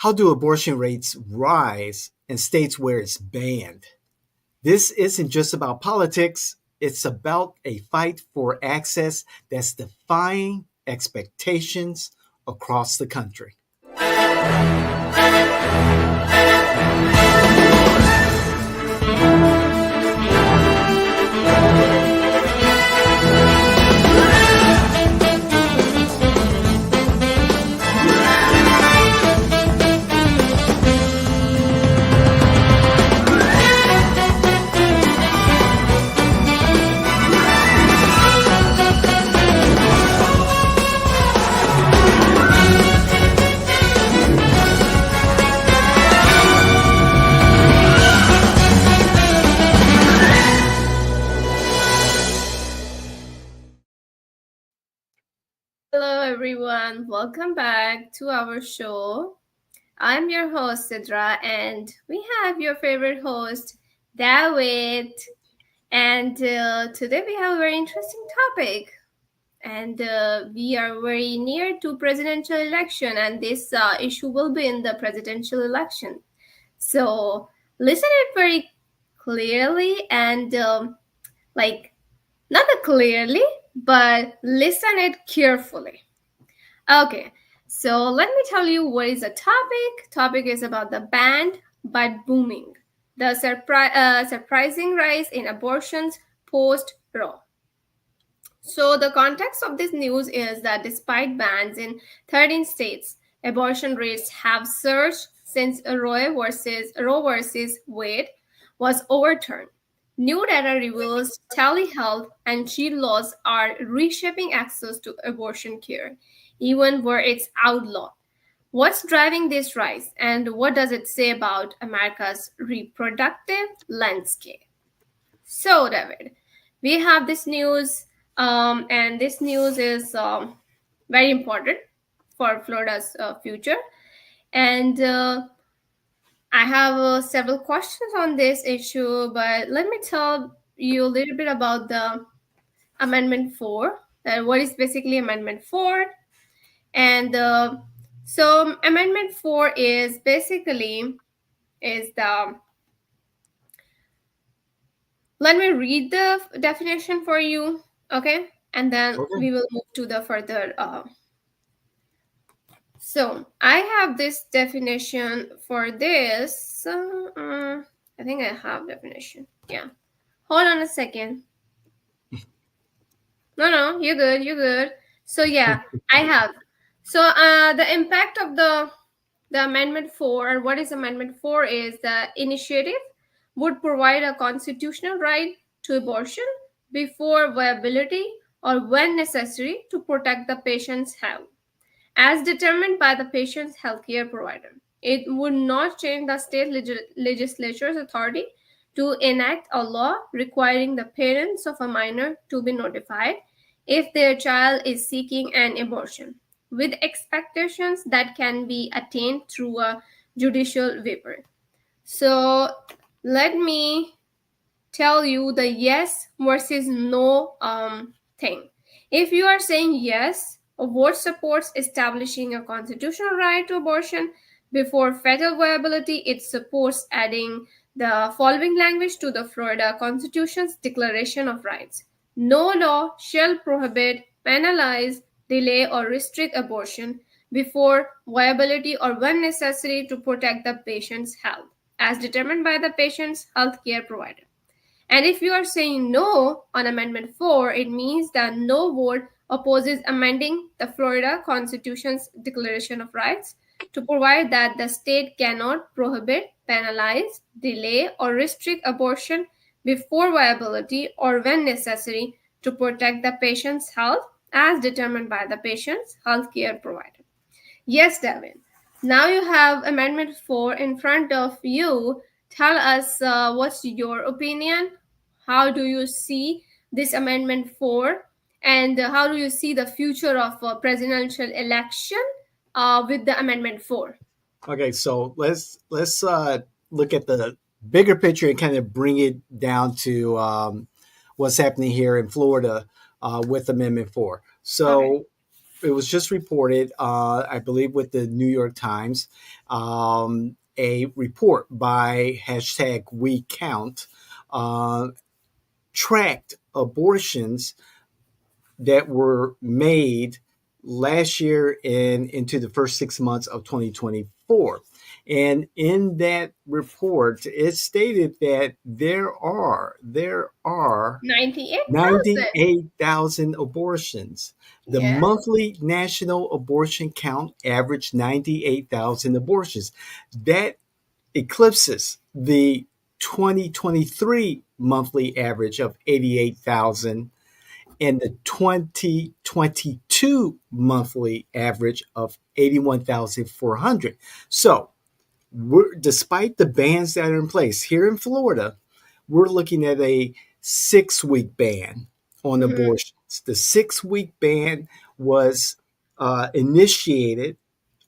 How do abortion rates rise in states where it's banned? This isn't just about politics, it's about a fight for access that's defying expectations across the country. Hello everyone, welcome back to our show. I'm your host Sidra, and we have your favorite host David. And today we have a very interesting topic, and we are very near to presidential election, and this issue will be in the presidential election. So listen it very clearly and not clearly, but listen it carefully. Okay, so let me tell you what is the topic. Topic is about the banned but booming, the surprising rise in abortions post-Roe. So the context of this news is that despite bans in 13 states, abortion rates have surged since Roe versus Wade was overturned. New data reveals telehealth and child laws are reshaping access to abortion care, even where it's outlawed. What's driving this rise, and what does it say about America's reproductive landscape? So, David, we have this news, and this news is very important for Florida's future. And I have several questions on this issue, but let me tell you a little bit about the Amendment 4. What is basically Amendment 4? And so Amendment 4 is basically the. Let me read the definition for you, okay? And then we will move to the further. So I have this definition for this. I think I have definition. Yeah. Hold on a second. No, you're good. So yeah, I have. So the impact of the Amendment 4, what is Amendment 4 is the initiative would provide a constitutional right to abortion before viability or when necessary to protect the patient's health, as determined by the patient's healthcare provider. It would not change the state legislature's authority to enact a law requiring the parents of a minor to be notified if their child is seeking an abortion, with expectations that can be attained through a judicial waiver. So let me tell you the yes versus no thing. If you are saying yes, a vote supports establishing a constitutional right to abortion before fetal viability, it supports adding the following language to the Florida Constitution's Declaration of Rights. No law shall prohibit, penalize, delay, or restrict abortion before viability or when necessary to protect the patient's health, as determined by the patient's healthcare provider. And if you are saying no on Amendment 4, it means that no vote opposes amending the Florida Constitution's Declaration of Rights to provide that the state cannot prohibit, penalize, delay, or restrict abortion before viability or when necessary to protect the patient's health as determined by the patient's healthcare provider. Yes, Devin. Now you have Amendment 4 in front of you. Tell us what's your opinion. How do you see this Amendment 4? And how do you see the future of presidential election with the Amendment 4? Okay, so let's look at the bigger picture and kind of bring it down to what's happening here in Florida with Amendment 4. So it was just reported, I believe, with the New York Times, a report by hashtag We Count uh, tracked abortions that were made last year and into the first 6 months of 2024. And in that report, it stated that there are 98,000. 98,000 abortions. The Yeah. monthly national abortion count averaged 98,000 abortions. That eclipses the 2023 monthly average of 88,000 and the 2022 monthly average of 81,400. So, despite the bans that are in place here in Florida, we're looking at a 6 week ban on Hmm. abortions. The 6 week ban was initiated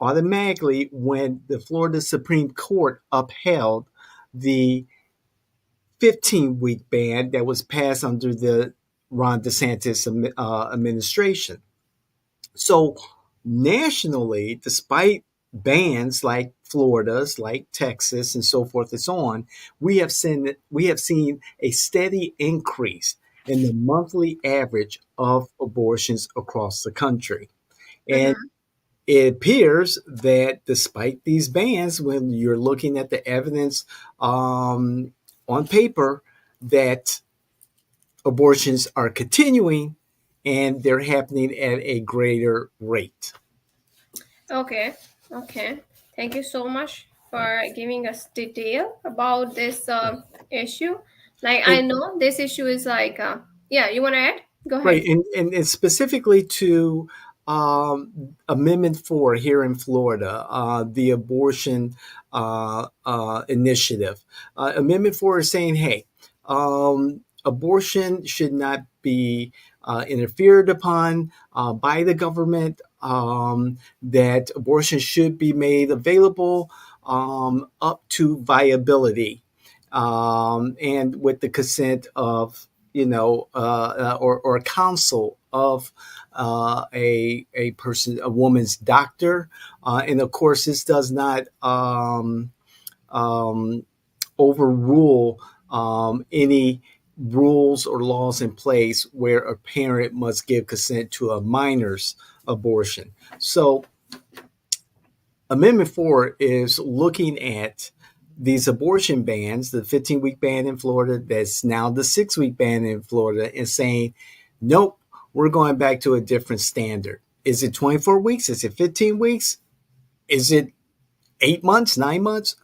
automatically when the Florida Supreme Court upheld the 15-week ban that was passed under the Ron DeSantis administration. So, nationally, despite bans like Florida's, like Texas, and so forth and so on, we have seen a steady increase in the monthly average of abortions across the country. And Hmm. it appears that despite these bans, when you're looking at the evidence on paper, that abortions are continuing and they're happening at a greater rate. Okay. Okay. Thank you so much for giving us detail about this issue. Like I And know this issue is like yeah, you want to add? Go right, ahead. and specifically to Amendment 4 here in Florida, the abortion initiative. Amendment 4 is saying, hey, abortion should not be interfered upon by the government, that abortion should be made available up to viability, and with the consent of or counsel of a person, a woman's doctor, and of course, this does not um, overrule any rules or laws in place where a parent must give consent to a minor's abortion. So Amendment 4 is looking at these abortion bans, the 15-week ban in Florida, that's now the 6 week ban in Florida, and saying, nope, we're going back to a different standard. Is it 24 weeks? Is it 15 weeks? Is it 8 months, 9 months?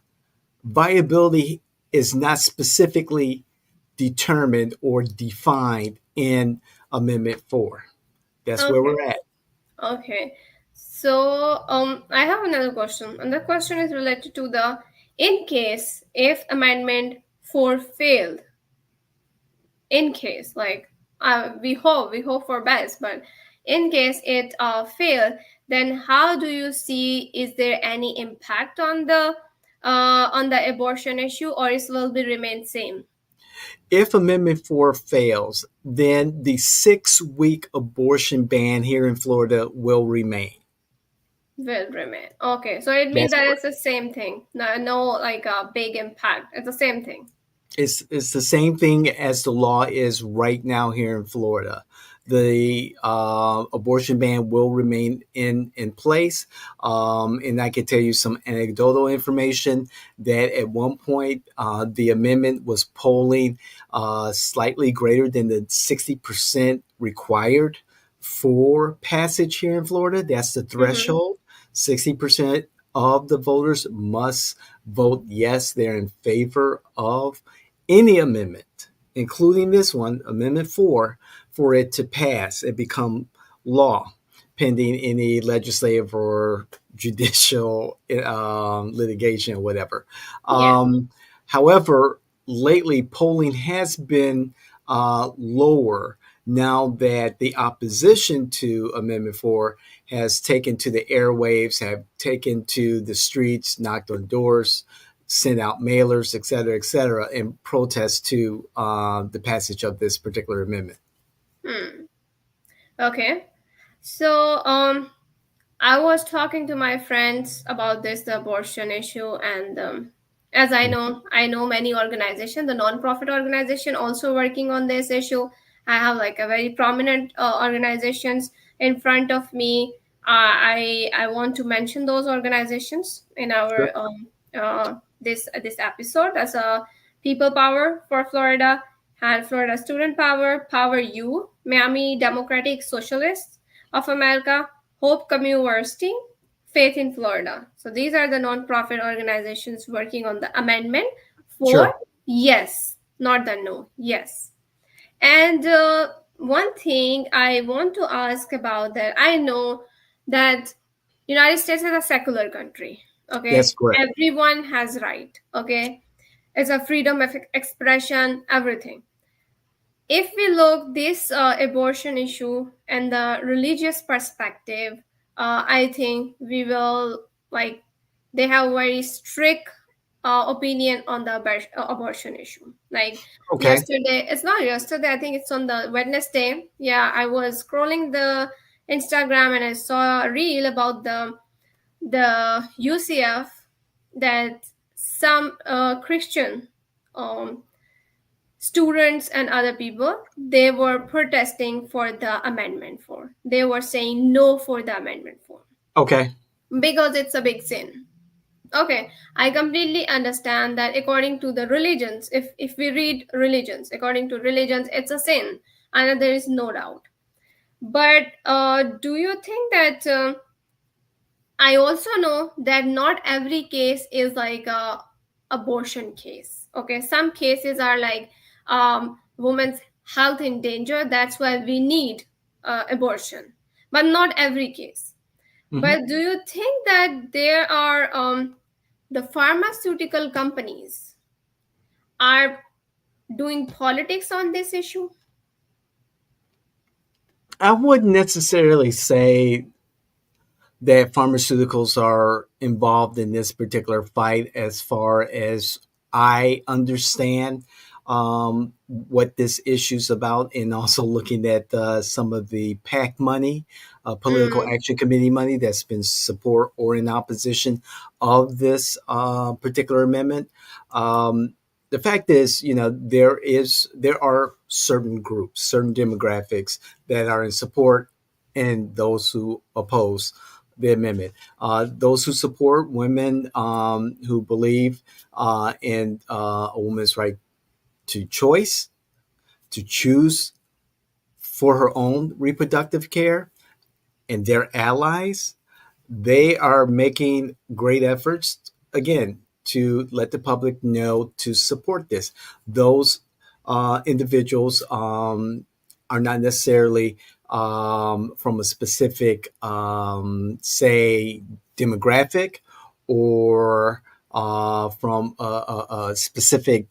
Viability is not specifically determined or defined in Amendment 4. That's where Okay. we're at. Okay. So I have another question, and the question is related to the in case if Amendment 4 failed, in case like we hope for best, but in case it failed, then how do you see, is there any impact on the abortion issue, or it will be remain same? If Amendment 4 fails, then the 6 week abortion ban here in Florida will remain. Will remain. Okay, so it means That's that it's correct. the same thing, no like a big impact, it's the same thing. It's the same thing as the law is right now here in Florida. The abortion ban will remain in place, and I can tell you some anecdotal information that at one point the amendment was polling slightly greater than the 60% required for passage here in Florida. That's the Mm-hmm. threshold. 60% of the voters must vote yes, they're in favor of any amendment, including this one, Amendment 4, for it to pass and become law, pending any legislative or judicial litigation or whatever. Yeah. However, lately polling has been lower now that the opposition to Amendment 4 has taken to the airwaves, have taken to the streets, knocked on doors, sent out mailers, et cetera, in protest to the passage of this particular amendment. Hmm. Okay. So, I was talking to my friends about this, the abortion issue, and as I know many organizations, the non-profit organization also working on this issue. I have like a very prominent organizations in front of me. I want to mention those organizations in Sure. our this episode as a People Power for Florida and Florida Student Power, Power U, Miami Democratic Socialists of America, Hope Community, Faith in Florida. So these are the nonprofit organizations working on the amendment for Sure. yes, not the no, yes. And one thing I want to ask about that, I know that United States is a secular country. That's Okay, correct. everyone has right. Okay, it's a freedom of expression, everything. If we look this abortion issue and the religious perspective, I think we will like they have very strict opinion on the abortion issue. Like Okay. yesterday, it's not yesterday. I think it's on the Wednesday. Yeah, I was scrolling the Instagram and I saw a reel about the UCF that some Christian um, students and other people, they were protesting for the amendment for, they were saying no for the amendment for, Okay. because it's a big sin. Okay, I completely understand that according to the religions, if we read religions, according to religions it's a sin, and there is no doubt. But do you think that I also know that not every case is like a abortion case. Okay, some cases are like women's health in danger. That's why we need abortion, but not every case. Hmm. But do you think that there are the pharmaceutical companies are doing politics on this issue? I wouldn't necessarily say that pharmaceuticals are involved in this particular fight as far as I understand what this issue's about, and also looking at some of the PAC money, Political Mm, Action Committee money that's been support or in opposition of this particular amendment. The fact is, there are certain groups, certain demographics that are in support and those who oppose the amendment. Those who support women who believe in a woman's right to choice, to choose for her own reproductive care, and their allies, they are making great efforts, again, to let the public know to support this. Those individuals are not necessarily from a specific, say, demographic, or from a specific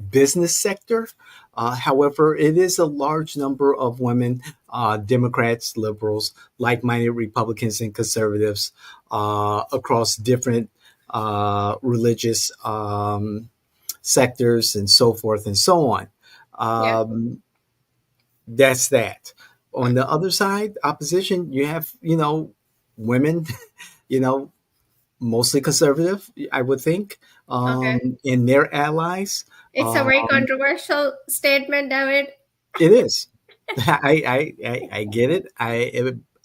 business sector. However, it is a large number of women, Democrats, liberals, like minded Republicans and conservatives across different religious sectors and so forth and so on. yeah. That's that. On the other side, opposition, you have, women, you know, mostly conservative, I would think, Okay. and their allies. It's a very Um, controversial statement, David. It is. I get it.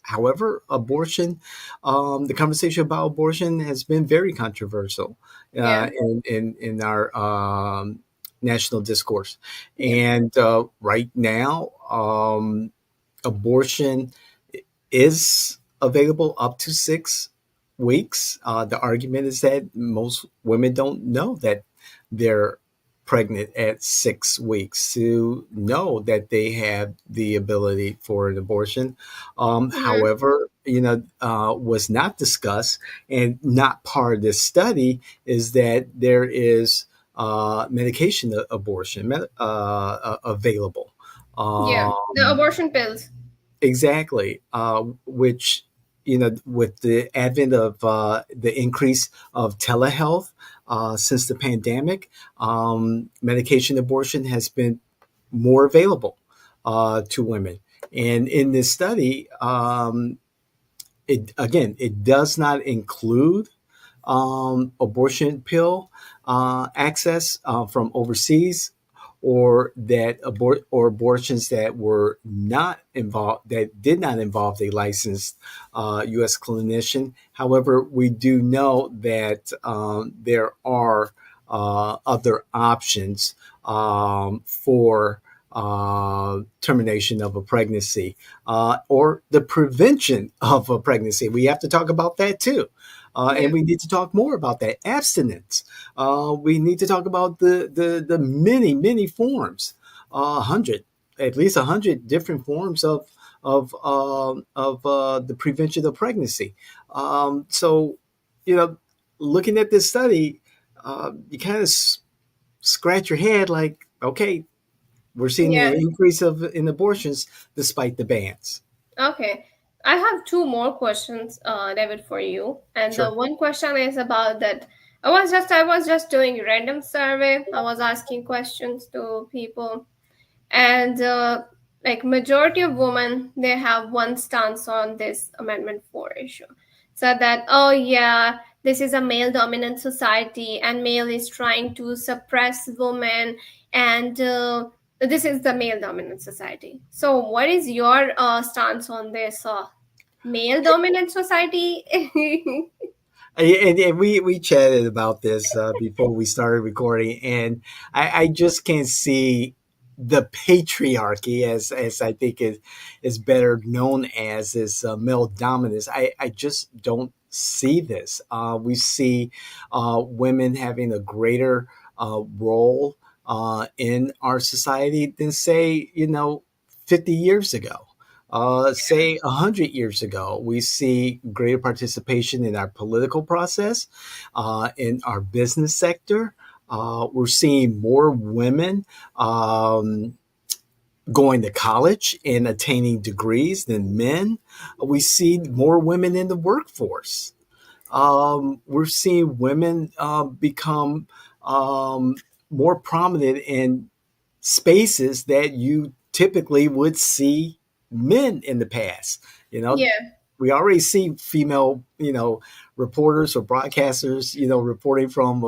However, abortion, the conversation about abortion has been very controversial Yeah. in our national discourse, Yeah. and right now, abortion is available up to 6 weeks. The argument is that most women don't know that they're pregnant at 6 weeks to know that they have the ability for an abortion. Mhm. However, was not discussed and not part of this study is that there is medication abortion available. Yeah. The Um, abortion pills. Exactly, which, with the advent of the increase of telehealth since the pandemic, medication abortion has been more available to women. And in this study, it does not include abortion pill access from overseas, or abortions that were not involved, that did not involve a licensed U.S. clinician. However, we do know that there are other options for termination of a pregnancy, or the prevention of a pregnancy. We have to talk about that too. Yeah. And we need to talk more about that abstinence. We need to talk about the many forms, 100, at least 100 different forms of the prevention of pregnancy. So, you know, looking at this study, you kind of scratch your head like, okay, we're seeing Yeah. an increase in abortions despite the bans. Okay. I have two more questions, David, for you. And the Sure. one question is about that. I was just doing random survey. I was asking questions to people, and like majority of women, they have one stance on this Amendment 4 issue. So that, oh yeah, this is a male dominant society and male is trying to suppress women, and this is the male dominant society. So what is your stance on this male dominant society? And we chatted about this before we started recording, and I just can't see the patriarchy, as I think is better known as, is male dominance. I just don't see this. We see women having a greater role in our society than, say, 50 years ago. Say 100 years ago, we see greater participation in our political process, in our business sector. We're seeing more women going to college and attaining degrees than men. We see more women in the workforce. We're seeing women become more prominent in spaces that you typically would see men in the past. You know, Yeah. we already see female, reporters or broadcasters, reporting from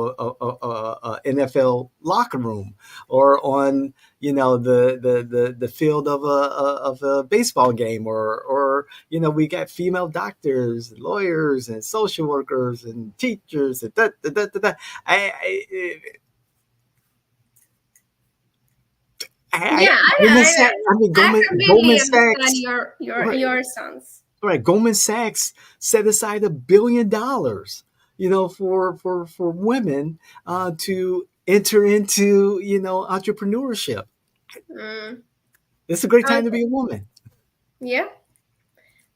NFL locker room, or on, the field of a baseball game, or we got female doctors, lawyers, and social workers, and teachers, and da. I, Yeah, Goldman Sachs. I mean, I Goldman completely understand Sachs. Right, your stance. right. Goldman Sachs set aside $1 billion, for women to enter into, entrepreneurship. Mm. It's a great time to Okay. be a woman. Yeah.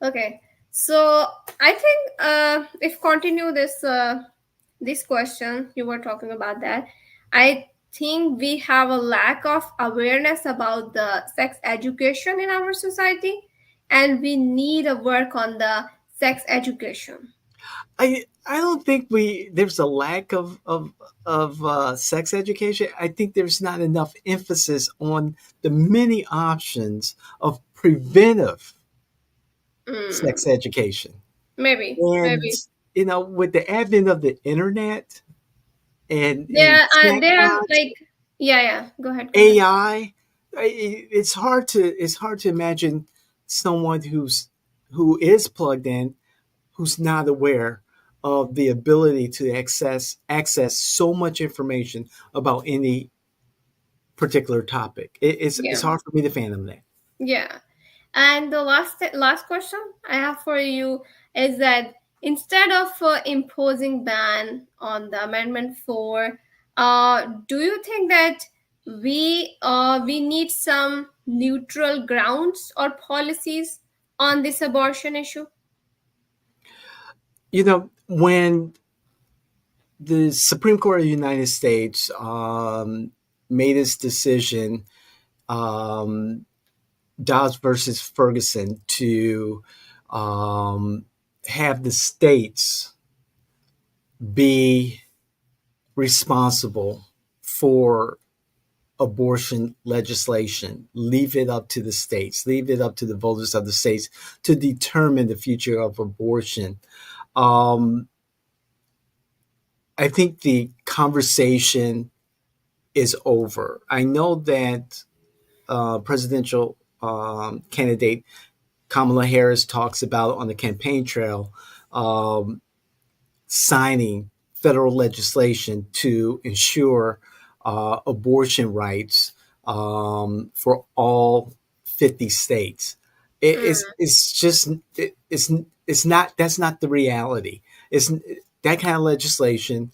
Okay. So I think if continue this question you were talking about that, I think we have a lack of awareness about the sex education in our society, and we need a work on the sex education. I don't think there's a lack of sex education. I think there's not enough emphasis on the many options of preventive sex Mm. education. And, Maybe. with the advent of the internet and Yeah, and there are chatbots, like, yeah. Go ahead. AI, it's hard to imagine someone who is plugged in, who's not aware of the ability to access so much information about any particular topic. It's Yeah. hard for me to fathom that. Yeah. And the last question I have for you is that instead of imposing ban on the Amendment 4, do you think that we need some neutral grounds or policies on this abortion issue? When the Supreme Court of the United States made its decision, um, Dobbs versus Ferguson, to um, have the states be responsible for abortion legislation. Leave it up to the states, leave it up to the voters of the states to determine the future of abortion. Um, I think the conversation is over. I know that presidential candidate Kamala Harris talks about on the campaign trail um, signing federal legislation to ensure abortion rights for all 50 states. Mm, It's just it's not that's not the reality. It's that kind of legislation.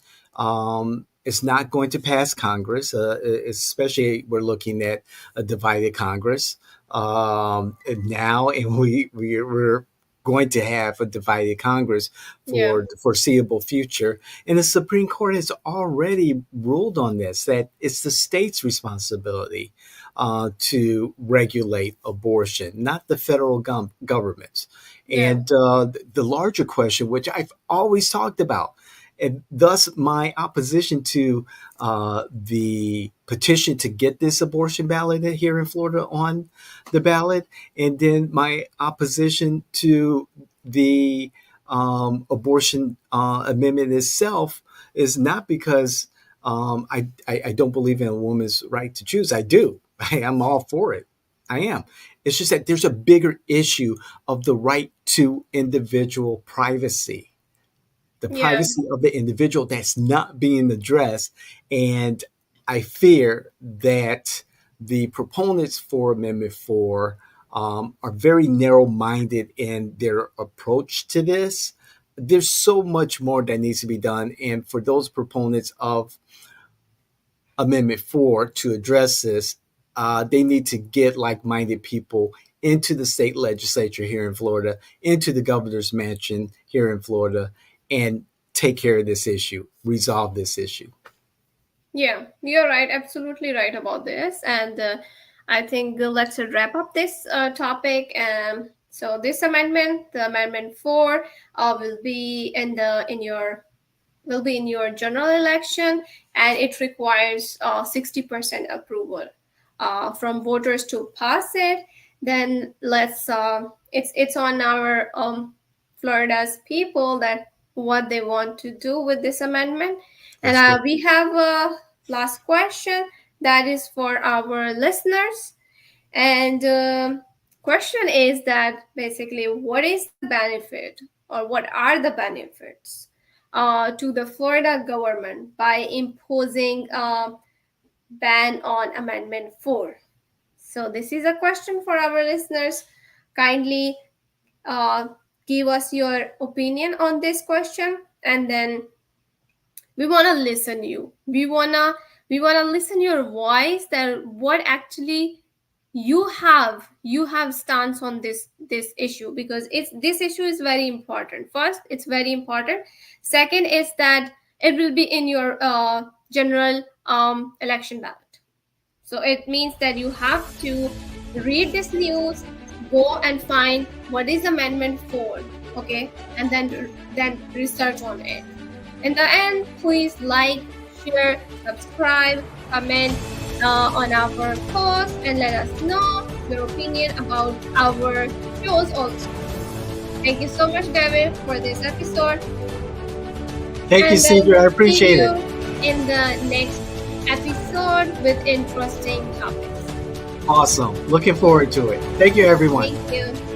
It's not going to pass Congress, especially we're looking at a divided Congress now, and we're going to have a divided Congress yeah, for the foreseeable future. And the Supreme Court has already ruled on this, that it's the state's responsibility to regulate abortion, not the federal government's. yeah, And the larger question, which I've always talked about, and thus my opposition to the petition to get this abortion ballot here in Florida on the ballot, and then my opposition to the abortion amendment itself is not because I don't believe in a woman's right to choose. I do. I'm all for it. I am. It's just that there's a bigger issue of the right to individual privacy, the yeah, privacy of the individual that's not being addressed. And I fear that the proponents for Amendment 4 are very narrow minded in their approach to this. There's so much more that needs to be done. And for those proponents of Amendment 4 to address this, they need to get like minded people into the state legislature here in Florida, into the governor's mansion here in Florida, and take care of this issue, resolve this issue. yeah. You're right, absolutely right about this. And I think let's wrap up this topic. So this amendment, the amendment 4, will be in your general election, and it requires 60% approval from voters to pass it. Then it's on our Florida's people that what they want to do with this amendment. And That's good. we have a last question that is for our listeners. And question is that basically, what is the benefit or what are the benefits to the Florida government by imposing a ban on Amendment 4? So this is a question for our listeners. Kindly uh, give us your opinion on this question, and then we want to listen you. We want to listen your voice, that what actually you have stance on this issue, because this issue is very important. First, it's very important. Second is that it will be in your general election ballot. So it means that you have to read this news, go and find what is Amendment 4, okay, and then research on it. In the end, please like, share, subscribe, comment on our post, and let us know your opinion about our shows also. Thank you so much, David, for this episode. Thank you, And then Cedra. I we'll see appreciate you it. in the next episode with interesting topics. Awesome. Looking forward to it. Thank you, everyone. Thank you.